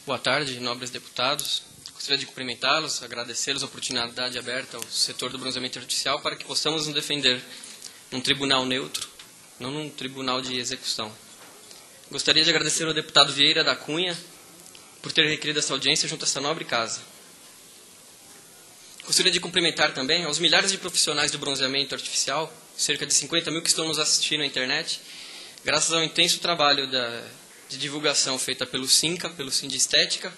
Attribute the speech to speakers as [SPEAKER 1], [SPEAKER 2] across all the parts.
[SPEAKER 1] Boa tarde, nobres deputados. Gostaria de cumprimentá-los, agradecê-los a oportunidade aberta ao setor do bronzeamento artificial para que possamos nos defender num tribunal neutro, não num tribunal de execução. Gostaria de agradecer ao deputado Vieira da Cunha por ter requerido essa audiência junto a essa nobre casa. Gostaria de cumprimentar também aos milhares de profissionais do bronzeamento artificial, cerca de 50 mil que estão nos assistindo na internet, graças ao intenso trabalho de divulgação feita pelo SINCA, pelo Sindestética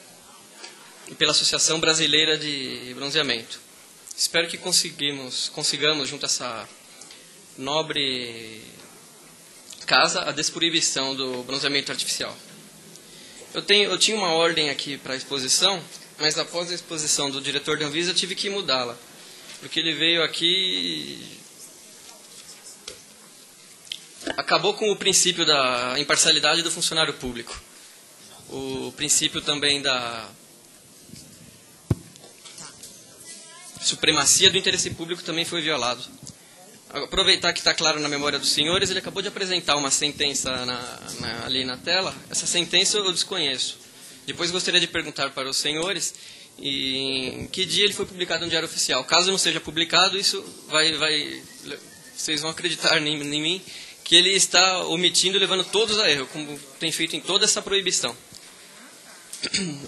[SPEAKER 1] e pela Associação Brasileira de Bronzeamento. Espero que consigamos, junto a essa nobre casa, a desproibição do bronzeamento artificial. Eu tinha uma ordem aqui para a exposição, mas após a exposição do diretor da Anvisa eu tive que mudá-la, porque ele veio aqui e acabou com o princípio da imparcialidade do funcionário público. O princípio também da supremacia do interesse público também foi violado. Aproveitar que está claro na memória dos senhores, ele acabou de apresentar uma sentença ali na tela. Essa sentença eu desconheço. Depois gostaria de perguntar para os senhores em que dia ele foi publicado no Diário Oficial. Caso não seja publicado, isso vocês vão acreditar em mim que ele está omitindo e levando todos a erro, como tem feito em toda essa proibição.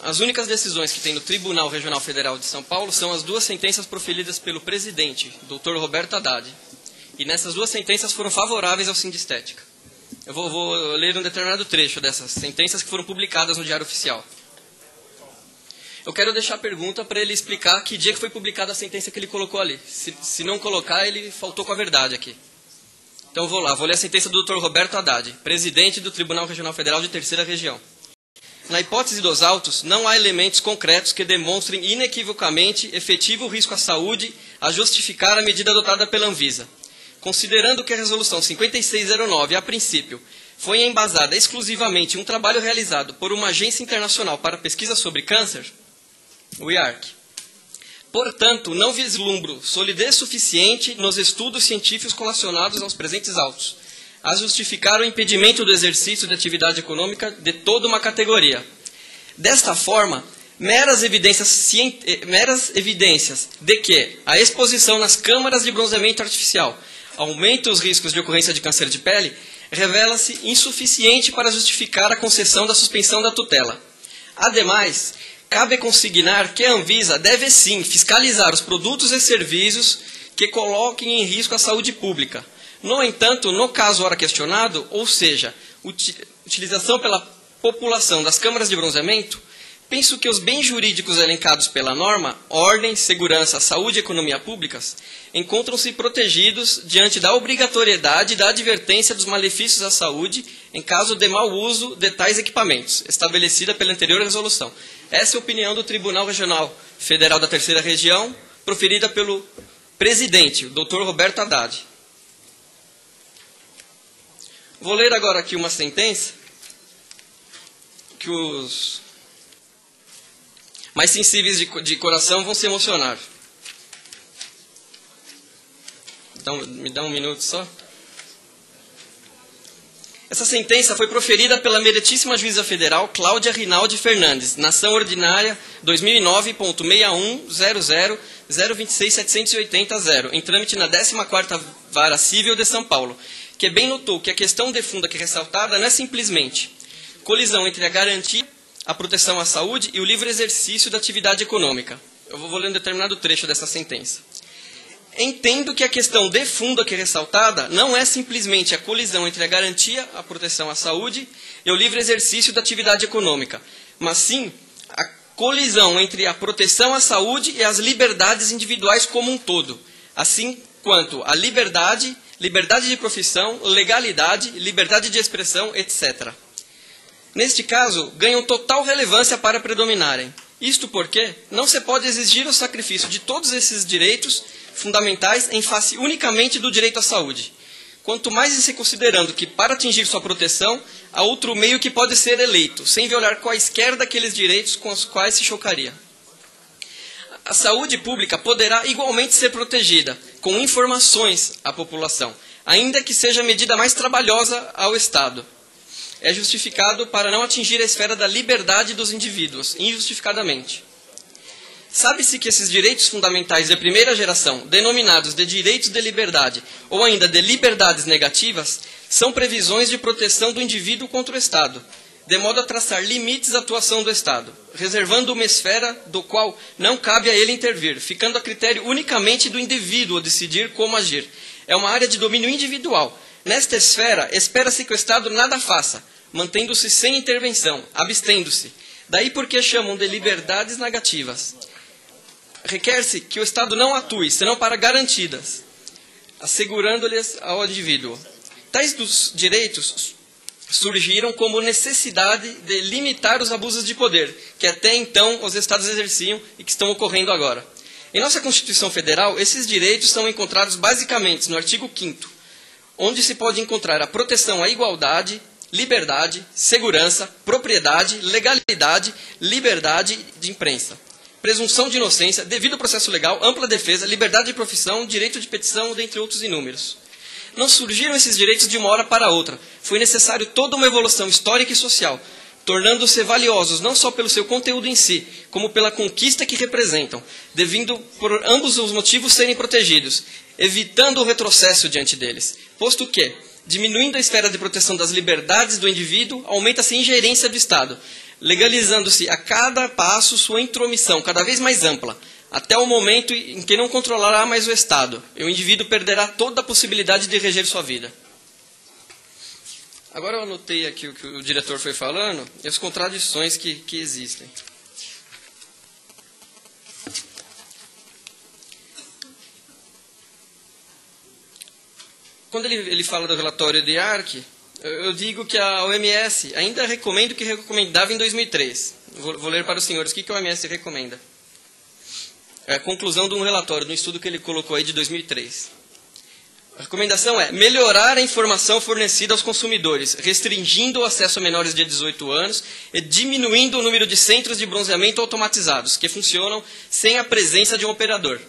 [SPEAKER 1] As únicas decisões que tem no Tribunal Regional Federal de São Paulo são as duas sentenças proferidas pelo presidente, Dr. Roberto Haddad. E nessas duas sentenças foram favoráveis ao Sindestética. Eu vou ler um determinado trecho dessas sentenças que foram publicadas no Diário Oficial. Eu quero deixar a pergunta para ele explicar que dia que foi publicada a sentença que ele colocou ali. Se não colocar, ele faltou com a verdade aqui. Então vou ler a sentença do Dr. Roberto Haddad, presidente do Tribunal Regional Federal de Terceira Região. Na hipótese dos autos, não há elementos concretos que demonstrem inequivocamente efetivo risco à saúde a justificar a medida adotada pela Anvisa. Considerando que a Resolução 5609, a princípio, foi embasada exclusivamente em um trabalho realizado por uma agência internacional para pesquisa sobre câncer, o IARC. Portanto, não vislumbro solidez suficiente nos estudos científicos relacionados aos presentes autos, a justificar o impedimento do exercício de atividade econômica de toda uma categoria. Desta forma, meras evidências de que a exposição nas câmaras de bronzeamento artificial aumenta os riscos de ocorrência de câncer de pele, revela-se insuficiente para justificar a concessão da suspensão da tutela. Ademais, cabe consignar que a Anvisa deve sim fiscalizar os produtos e serviços que coloquem em risco a saúde pública. No entanto, no caso ora questionado, ou seja, utilização pela população das câmaras de bronzeamento, penso que os bens jurídicos elencados pela norma, ordem, segurança, saúde e economia públicas, encontram-se protegidos diante da obrigatoriedade da advertência dos malefícios à saúde em caso de mau uso de tais equipamentos, estabelecida pela anterior resolução. Essa é a opinião do Tribunal Regional Federal da Terceira Região, proferida pelo presidente, o Dr. Roberto Haddad. Vou ler agora aqui uma sentença que os mais sensíveis de coração vão se emocionar. Então, me dá um minuto só. Essa sentença foi proferida pela meritíssima juíza federal Cláudia Rinaldi Fernandes, na ação ordinária 2009.61.00.026.780.0, em trâmite na 14ª Vara Civil de São Paulo, que bem notou que a questão de fundo aqui ressaltada não é simplesmente colisão entre a garantia, a proteção à saúde e o livre exercício da atividade econômica. Eu vou ler um determinado trecho dessa sentença. Entendo que a questão de fundo aqui ressaltada não é simplesmente a colisão entre a garantia, a proteção à saúde e o livre exercício da atividade econômica, mas sim a colisão entre a proteção à saúde e as liberdades individuais como um todo, assim quanto a liberdade de profissão, legalidade, liberdade de expressão, etc. Neste caso, ganham total relevância para predominarem. Isto porque não se pode exigir o sacrifício de todos esses direitos fundamentais em face unicamente do direito à saúde. Quanto mais se considerando que, para atingir sua proteção, há outro meio que pode ser eleito, sem violar quaisquer daqueles direitos com os quais se chocaria. A saúde pública poderá igualmente ser protegida, com informações à população, ainda que seja a medida mais trabalhosa ao Estado. é justificado para não atingir a esfera da liberdade dos indivíduos, injustificadamente. Sabe-se que esses direitos fundamentais de primeira geração, denominados de direitos de liberdade ou ainda de liberdades negativas, são previsões de proteção do indivíduo contra o Estado, de modo a traçar limites à atuação do Estado, reservando uma esfera do qual não cabe a ele intervir, ficando a critério unicamente do indivíduo decidir como agir. É uma área de domínio individual. Nesta esfera, espera-se que o Estado nada faça, mantendo-se sem intervenção, abstendo-se. Daí porque chamam de liberdades negativas. Requer-se que o Estado não atue, senão para garantidas, assegurando-lhes ao indivíduo. Tais dos direitos surgiram como necessidade de limitar os abusos de poder, que até então os Estados exerciam e que estão ocorrendo agora. Em nossa Constituição Federal, esses direitos são encontrados basicamente no artigo 5º, onde se pode encontrar a proteção à igualdade, liberdade, segurança, propriedade, legalidade, liberdade de imprensa, presunção de inocência, devido processo legal, ampla defesa, liberdade de profissão, direito de petição, dentre outros inúmeros. Não surgiram esses direitos de uma hora para outra. Foi necessário toda uma evolução histórica e social, tornando-se valiosos não só pelo seu conteúdo em si, como pela conquista que representam, devendo por ambos os motivos serem protegidos, evitando o retrocesso diante deles. Posto que, diminuindo a esfera de proteção das liberdades do indivíduo, aumenta-se a ingerência do Estado, legalizando-se a cada passo sua intromissão cada vez mais ampla, até o momento em que não controlará mais o Estado, e o indivíduo perderá toda a possibilidade de reger sua vida. Agora eu anotei aqui o que o diretor foi falando e as contradições que existem. Quando ele fala do relatório de IARC, eu digo que a OMS ainda recomenda o que recomendava em 2003. Vou ler para os senhores o que a OMS recomenda. É a conclusão de um relatório, de um estudo que ele colocou aí de 2003. A recomendação é melhorar a informação fornecida aos consumidores, restringindo o acesso a menores de 18 anos e diminuindo o número de centros de bronzeamento automatizados, que funcionam sem a presença de um operador.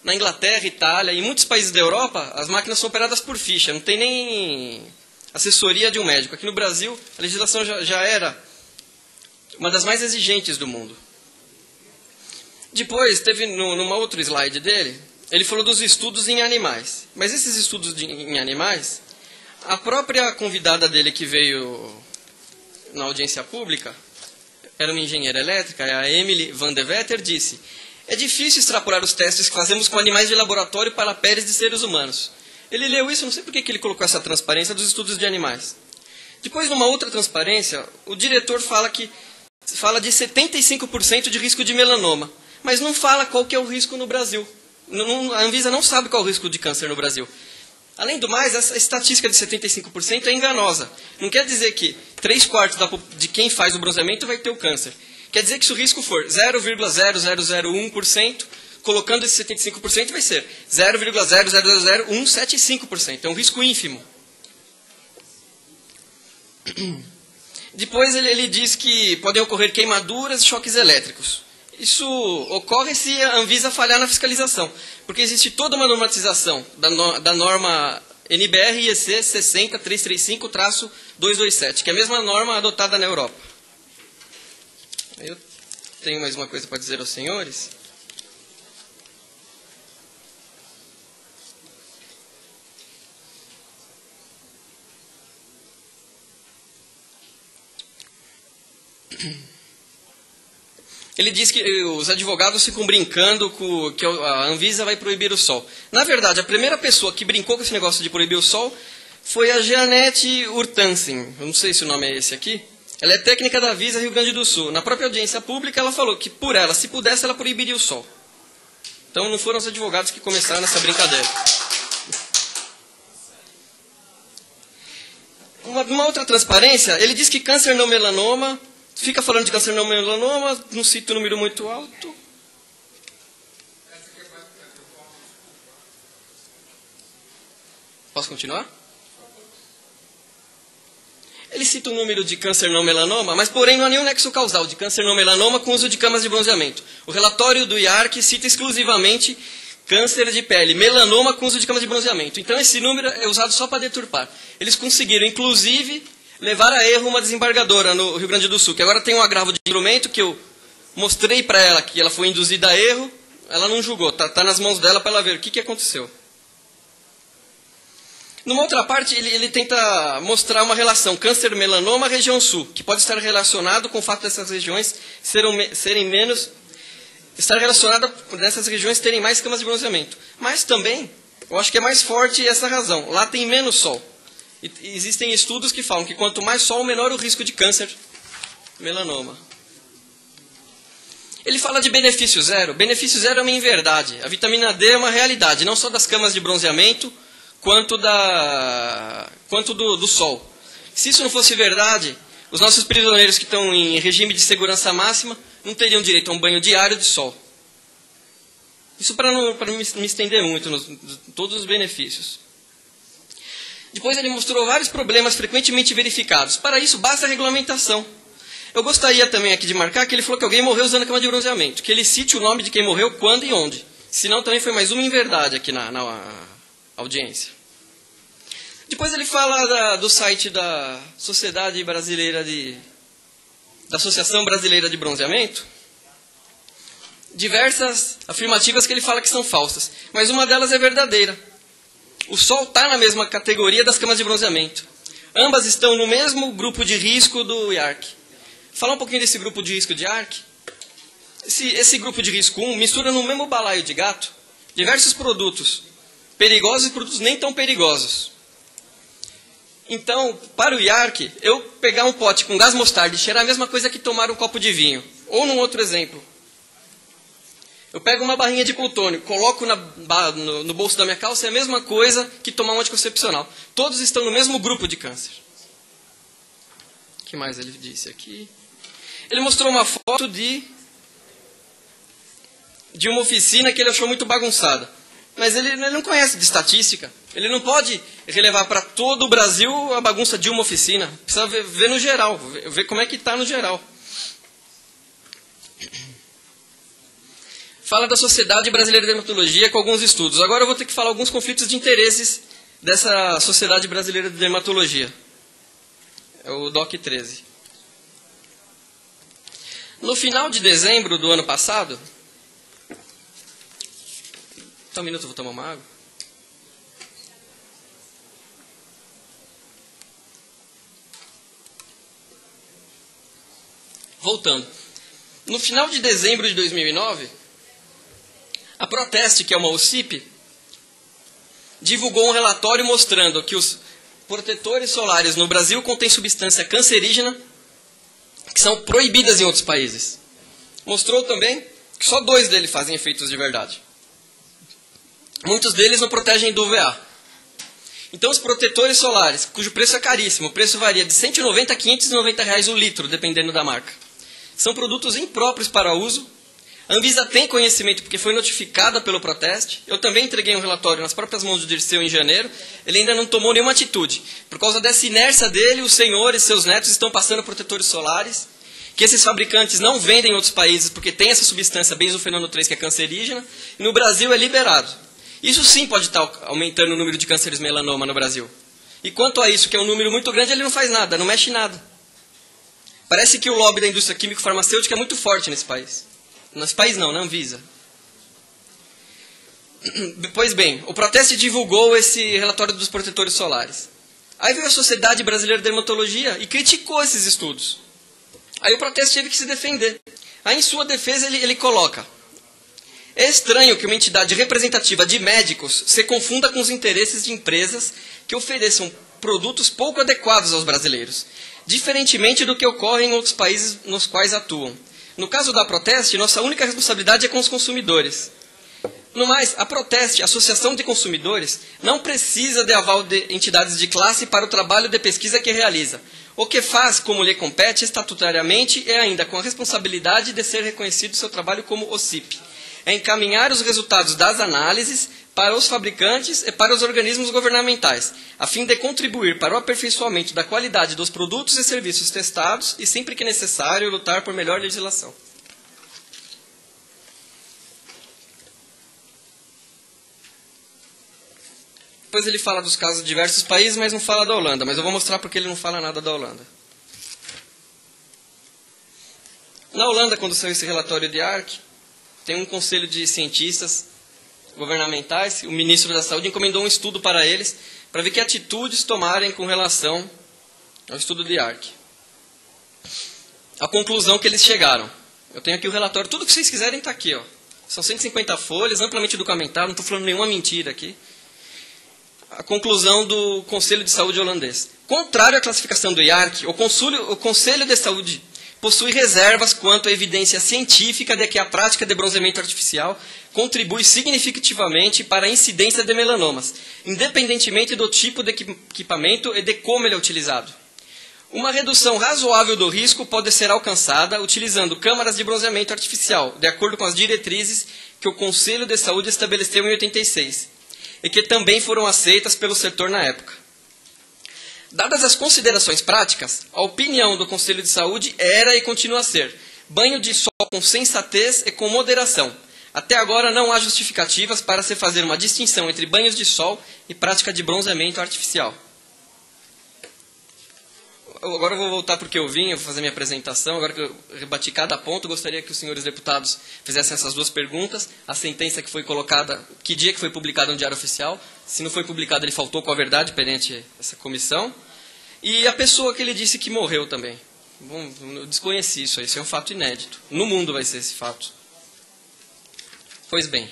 [SPEAKER 1] Na Inglaterra, Itália e em muitos países da Europa, as máquinas são operadas por ficha, não tem nem assessoria de um médico. Aqui no Brasil, a legislação já era uma das mais exigentes do mundo. Depois, teve numa outra slide dele, ele falou dos estudos em animais. Mas esses estudos em animais, a própria convidada dele que veio na audiência pública, era uma engenheira elétrica, a Emily Van de Vetter, disse: é difícil extrapolar os testes que fazemos com animais de laboratório para peles de seres humanos. Ele leu isso, não sei por que ele colocou essa transparência dos estudos de animais. Depois, numa outra transparência, o diretor fala de 75% de risco de melanoma, mas não fala qual que é o risco no Brasil. A Anvisa não sabe qual é o risco de câncer no Brasil. Além do mais, essa estatística de 75% é enganosa. Não quer dizer que 3/4 de quem faz o bronzeamento vai ter o câncer. Quer dizer que se o risco for 0,0001%, colocando esse 75%, vai ser 0,0000175%. É um risco ínfimo. Depois ele diz que podem ocorrer queimaduras e choques elétricos. Isso ocorre se a Anvisa falhar na fiscalização, porque existe toda uma normatização da norma NBR-IEC 60335-227, que é a mesma norma adotada na Europa. Eu tenho mais uma coisa para dizer aos senhores. Ele diz que os advogados ficam brincando com que a Anvisa vai proibir o sol. Na verdade, a primeira pessoa que brincou com esse negócio de proibir o sol foi a Jeanette Urtansen. Eu não sei se o nome é esse aqui. Ela é técnica da Anvisa Rio Grande do Sul. Na própria audiência pública, ela falou que, por ela, se pudesse, ela proibiria o sol. Então, não foram os advogados que começaram essa brincadeira. Uma outra transparência, ele diz que câncer não melanoma... Fica falando de câncer não melanoma, não cita um número muito alto. Posso continuar? Ele cita o número de câncer não melanoma, mas porém não há nenhum nexo causal de câncer não melanoma com o uso de camas de bronzeamento. O relatório do IARC cita exclusivamente câncer de pele, melanoma com uso de camas de bronzeamento. Então esse número é usado só para deturpar. Eles conseguiram, inclusive, levar a erro uma desembargadora no Rio Grande do Sul, que agora tem um agravo de instrumento que eu mostrei para ela que ela foi induzida a erro, ela não julgou, tá nas mãos dela para ela ver o que aconteceu. Numa outra parte, ele tenta mostrar uma relação câncer-melanoma região sul, que pode estar relacionado com o fato dessas regiões estar relacionada dessas regiões terem mais camas de bronzeamento. Mas também, eu acho que é mais forte essa razão. Lá tem menos sol. E existem estudos que falam que quanto mais sol, menor o risco de câncer melanoma. Ele fala de benefício zero. Benefício zero é uma inverdade. A vitamina D é uma realidade, não só das camas de bronzeamento, quanto do sol. Se isso não fosse verdade, os nossos prisioneiros que estão em regime de segurança máxima não teriam direito a um banho diário de sol. Isso para não me estender muito nos todos os benefícios. Depois ele mostrou vários problemas frequentemente verificados. Para isso, basta a regulamentação. Eu gostaria também aqui de marcar que ele falou que alguém morreu usando a cama de bronzeamento. Que ele cite o nome de quem morreu, quando e onde. Senão também foi mais uma inverdade aqui na audiência. Depois ele fala do site da Sociedade Brasileira da Associação Brasileira de Bronzeamento. Diversas afirmativas que ele fala que são falsas. Mas uma delas é verdadeira. O sol está na mesma categoria das camas de bronzeamento. Ambas estão no mesmo grupo de risco do IARC. Falar um pouquinho desse grupo de risco de IARC. Esse grupo de risco 1 mistura no mesmo balaio de gato diversos produtos perigosos e produtos nem tão perigosos. Então, para o IARC, eu pegar um pote com gás mostarda e cheirar a mesma coisa que tomar um copo de vinho. Ou num outro exemplo. Eu pego uma barrinha de plutônio, coloco no bolso da minha calça, é a mesma coisa que tomar um anticoncepcional. Todos estão no mesmo grupo de câncer. O que mais ele disse aqui? Ele mostrou uma foto de uma oficina que ele achou muito bagunçada. Mas ele não conhece de estatística. Ele não pode relevar para todo o Brasil a bagunça de uma oficina. Precisa ver no geral, ver como é que está no geral. Fala da Sociedade Brasileira de Dermatologia com alguns estudos. Agora eu vou ter que falar alguns conflitos de interesses dessa Sociedade Brasileira de Dermatologia. É o DOC 13. No final de dezembro do ano passado... Só um minuto, eu vou tomar uma água. Voltando. No final de dezembro de 2009, a Proteste, que é uma OCIP, divulgou um relatório mostrando que os protetores solares no Brasil contêm substância cancerígena que são proibidas em outros países. Mostrou também que só 2 deles fazem efeitos de verdade. Muitos deles não protegem do UVA. Então, os protetores solares, cujo preço é caríssimo, o preço varia de R$ 190 a R$ 590 reais o litro, dependendo da marca. São produtos impróprios para uso. A Anvisa tem conhecimento porque foi notificada pelo Proteste. Eu também entreguei um relatório nas próprias mãos do Dirceu em janeiro. Ele ainda não tomou nenhuma atitude. Por causa dessa inércia dele, os senhores e seus netos estão passando protetores solares, que esses fabricantes não vendem em outros países porque tem essa substância benzofenano 3 que é cancerígena. E no Brasil é liberado. Isso sim pode estar aumentando o número de cânceres melanoma no Brasil. E quanto a isso, que é um número muito grande, ele não faz nada, não mexe em nada. Parece que o lobby da indústria químico-farmacêutica é muito forte nesse país. Nesse país não, na Anvisa. Pois bem, o Proteste divulgou esse relatório dos protetores solares. Aí veio a Sociedade Brasileira de Dermatologia e criticou esses estudos. Aí o Proteste teve que se defender. Aí em sua defesa ele coloca: é estranho que uma entidade representativa de médicos se confunda com os interesses de empresas que ofereçam produtos pouco adequados aos brasileiros, diferentemente do que ocorre em outros países nos quais atuam. No caso da Proteste, nossa única responsabilidade é com os consumidores. No mais, a Proteste, a Associação de Consumidores, não precisa de aval de entidades de classe para o trabalho de pesquisa que realiza. O que faz, como lhe compete estatutariamente, é ainda com a responsabilidade de ser reconhecido seu trabalho como OCIP. É encaminhar os resultados das análises para os fabricantes e para os organismos governamentais, a fim de contribuir para o aperfeiçoamento da qualidade dos produtos e serviços testados e, sempre que necessário, lutar por melhor legislação. Depois ele fala dos casos de diversos países, mas não fala da Holanda. Mas eu vou mostrar porque ele não fala nada da Holanda. Na Holanda, quando saiu esse relatório de ARC, tem um conselho de cientistas governamentais, o ministro da Saúde encomendou um estudo para eles, para ver que atitudes tomarem com relação ao estudo de ARC. A conclusão que eles chegaram. Eu tenho aqui o relatório, tudo que vocês quiserem está aqui. Ó. São 150 folhas, amplamente documentado, não estou falando nenhuma mentira aqui. A conclusão do Conselho de Saúde holandês. Contrário à classificação do IARC, o Conselho de Saúde possui reservas quanto à evidência científica de que a prática de bronzeamento artificial contribui significativamente para a incidência de melanomas, independentemente do tipo de equipamento e de como ele é utilizado. Uma redução razoável do risco pode ser alcançada utilizando câmaras de bronzeamento artificial, de acordo com as diretrizes que o Conselho de Saúde estabeleceu em 86, e que também foram aceitas pelo setor na época. Dadas as considerações práticas, a opinião do Conselho de Saúde era e continua a ser banho de sol com sensatez e com moderação. Até agora não há justificativas para se fazer uma distinção entre banhos de sol e prática de bronzeamento artificial. Agora eu vou voltar porque eu vim, eu vou fazer minha apresentação. Agora que eu rebati cada ponto, gostaria que os senhores deputados fizessem essas duas perguntas. A sentença que foi colocada, que dia que foi publicada no Diário Oficial? Se não foi publicada, ele faltou com a verdade perante essa comissão. E a pessoa que ele disse que morreu também. Bom, eu desconheci isso aí, isso é um fato inédito. No mundo vai ser esse fato. Pois bem.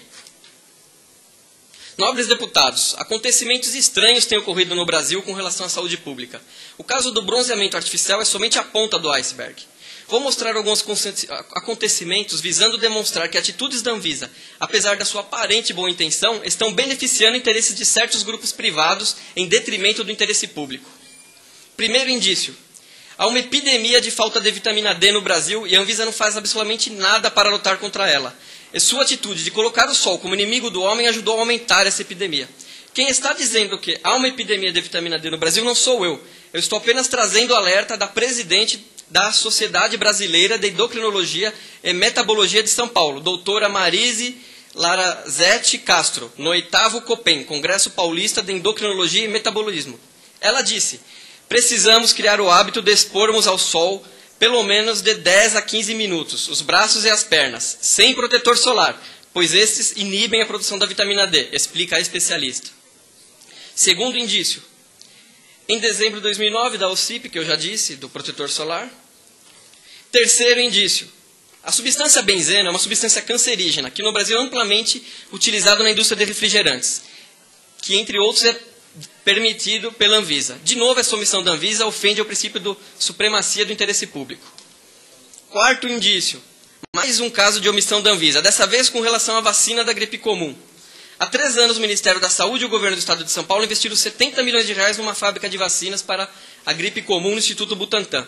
[SPEAKER 1] Nobres deputados, acontecimentos estranhos têm ocorrido no Brasil com relação à saúde pública. O caso do bronzeamento artificial é somente a ponta do iceberg. Vou mostrar alguns acontecimentos visando demonstrar que atitudes da Anvisa, apesar da sua aparente boa intenção, estão beneficiando interesses de certos grupos privados em detrimento do interesse público. Primeiro indício. Há uma epidemia de falta de vitamina D no Brasil e a Anvisa não faz absolutamente nada para lutar contra ela. E sua atitude de colocar o sol como inimigo do homem ajudou a aumentar essa epidemia. Quem está dizendo que há uma epidemia de vitamina D no Brasil não sou eu. Eu estou apenas trazendo o alerta da presidente da Sociedade Brasileira de Endocrinologia e Metabologia de São Paulo, doutora Marise Larazete Castro, no 8º COPEN, Congresso Paulista de Endocrinologia e Metabolismo. Ela disse: precisamos criar o hábito de expormos ao sol pelo menos de 10 a 15 minutos, os braços e as pernas, sem protetor solar, pois estes inibem a produção da vitamina D, explica a especialista. Segundo indício, em dezembro de 2009, da OCIP, que eu já disse, do protetor solar. Terceiro indício, a substância benzeno é uma substância cancerígena, que no Brasil é amplamente utilizada na indústria de refrigerantes, que entre outros é permitido pela Anvisa. De novo, essa omissão da Anvisa ofende ao princípio da supremacia do interesse público. Quarto indício, mais um caso de omissão da Anvisa, dessa vez com relação à vacina da gripe comum. Há 3 anos, o Ministério da Saúde e o Governo do Estado de São Paulo investiram 70 milhões de reais numa fábrica de vacinas para a gripe comum no Instituto Butantan.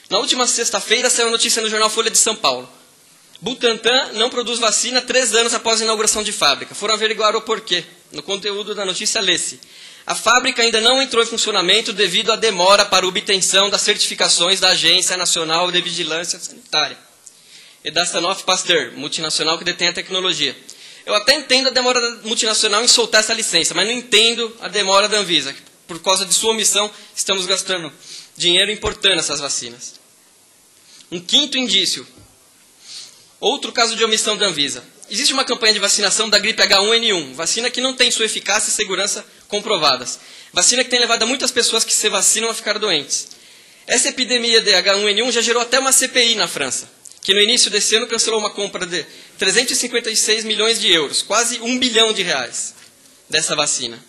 [SPEAKER 1] Na última sexta-feira, saiu a notícia no jornal Folha de São Paulo. Butantan não produz vacina 3 anos após a inauguração de fábrica. Foram averiguar o porquê. No conteúdo da notícia, lê-se: a fábrica ainda não entrou em funcionamento devido à demora para a obtenção das certificações da Agência Nacional de Vigilância Sanitária e da Sanofi Pasteur, multinacional que detém a tecnologia. Eu até entendo a demora da multinacional em soltar essa licença, mas não entendo a demora da Anvisa, que por causa de sua omissão estamos gastando dinheiro importando essas vacinas. Um quinto indício. Outro caso de omissão da Anvisa. Existe uma campanha de vacinação da gripe H1N1, vacina que não tem sua eficácia e segurança comprovadas. Vacina que tem levado a muitas pessoas que se vacinam a ficar doentes. Essa epidemia de H1N1 já gerou até uma CPI na França, que no início desse ano cancelou uma compra de 356 milhões de euros, quase 1 bilhão de reais, dessa vacina.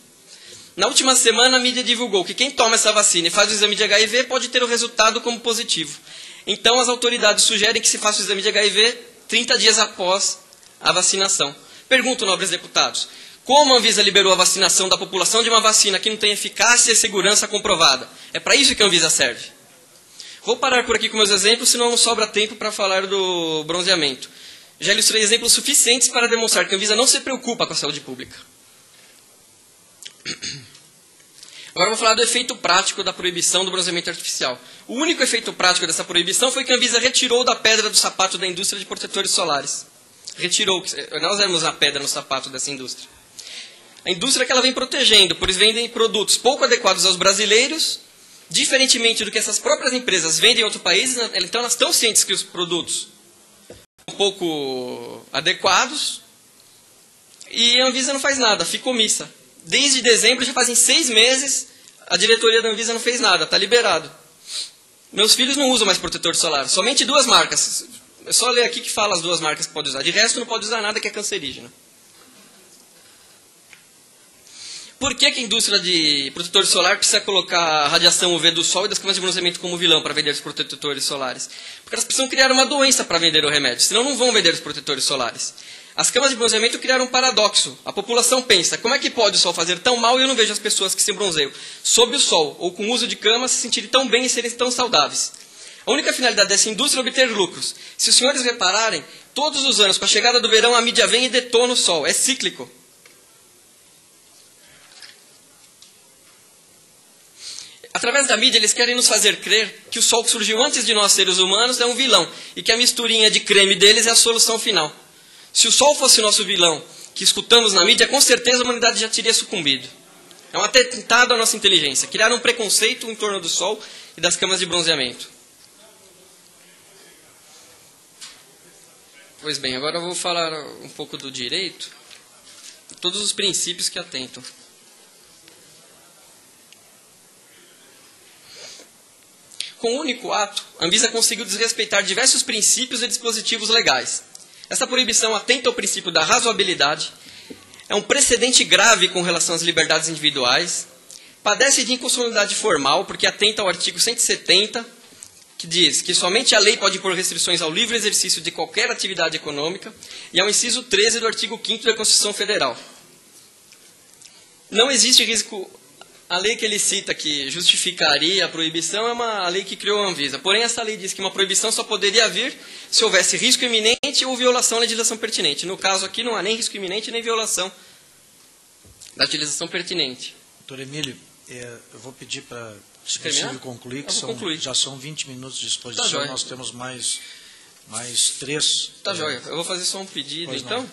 [SPEAKER 1] Na última semana, a mídia divulgou que quem toma essa vacina e faz o exame de HIV pode ter o resultado como positivo. Então, as autoridades sugerem que se faça o exame de HIV 30 dias após a vacinação. Pergunto, nobres deputados, como a Anvisa liberou a vacinação da população de uma vacina que não tem eficácia e segurança comprovada? É para isso que a Anvisa serve. Vou parar por aqui com meus exemplos, senão não sobra tempo para falar do bronzeamento. Já ilustrei exemplos suficientes para demonstrar que a Anvisa não se preocupa com a saúde pública. Agora vou falar do efeito prático da proibição do bronzeamento artificial. O único efeito prático dessa proibição foi que a Anvisa retirou da pedra do sapato da indústria de protetores solares. Retirou, nós éramos a pedra no sapato dessa indústria. A indústria que ela vem protegendo, pois vendem produtos pouco adequados aos brasileiros, diferentemente do que essas próprias empresas vendem em outros países, então elas estão cientes que os produtos são pouco adequados, e a Anvisa não faz nada, fica omissa. Desde dezembro, já fazem 6 meses, a diretoria da Anvisa não fez nada, está liberado. Meus filhos não usam mais protetor solar, somente 2 marcas. É só ler aqui que fala as 2 marcas que pode usar. De resto, não pode usar nada que é cancerígeno. Por que a indústria de protetor solar precisa colocar a radiação UV do sol e das câmaras de bronzeamento como vilão para vender os protetores solares? Porque elas precisam criar uma doença para vender o remédio, senão não vão vender os protetores solares. As câmaras de bronzeamento criaram um paradoxo. A população pensa, como é que pode o sol fazer tão mal e eu não vejo as pessoas que se bronzeiam sob o sol ou com o uso de camas se sentirem tão bem e serem tão saudáveis? A única finalidade dessa indústria é obter lucros. Se os senhores repararem, todos os anos, com a chegada do verão, a mídia vem e detona o sol. É cíclico. Através da mídia, eles querem nos fazer crer que o sol que surgiu antes de nós, seres humanos, é um vilão e que a misturinha de creme deles é a solução final. Se o sol fosse o nosso vilão, que escutamos na mídia, com certeza a humanidade já teria sucumbido. É um atentado à nossa inteligência. Criar um preconceito em torno do sol e das câmaras de bronzeamento. Pois bem, agora eu vou falar um pouco do direito. Todos os princípios que atentam. Com um único ato, a Anvisa conseguiu desrespeitar diversos princípios e dispositivos legais. Essa proibição atenta ao princípio da razoabilidade, é um precedente grave com relação às liberdades individuais, padece de inconstitucionalidade formal, porque atenta ao artigo 170, que diz que somente a lei pode impor restrições ao livre exercício de qualquer atividade econômica, e ao inciso 13 do artigo 5º da Constituição Federal. Não existe risco. A lei que ele cita que justificaria a proibição é uma lei que criou a Anvisa. Porém, essa lei diz que uma proibição só poderia vir se houvesse risco iminente ou violação à legislação pertinente. No caso aqui, não há nem risco iminente nem violação da legislação pertinente.
[SPEAKER 2] Doutor Emílio, eu vou pedir para, se possível, concluir, que já são 20 minutos de exposição, nós temos mais 3.
[SPEAKER 1] Tá joia. Eu vou fazer só um pedido, então.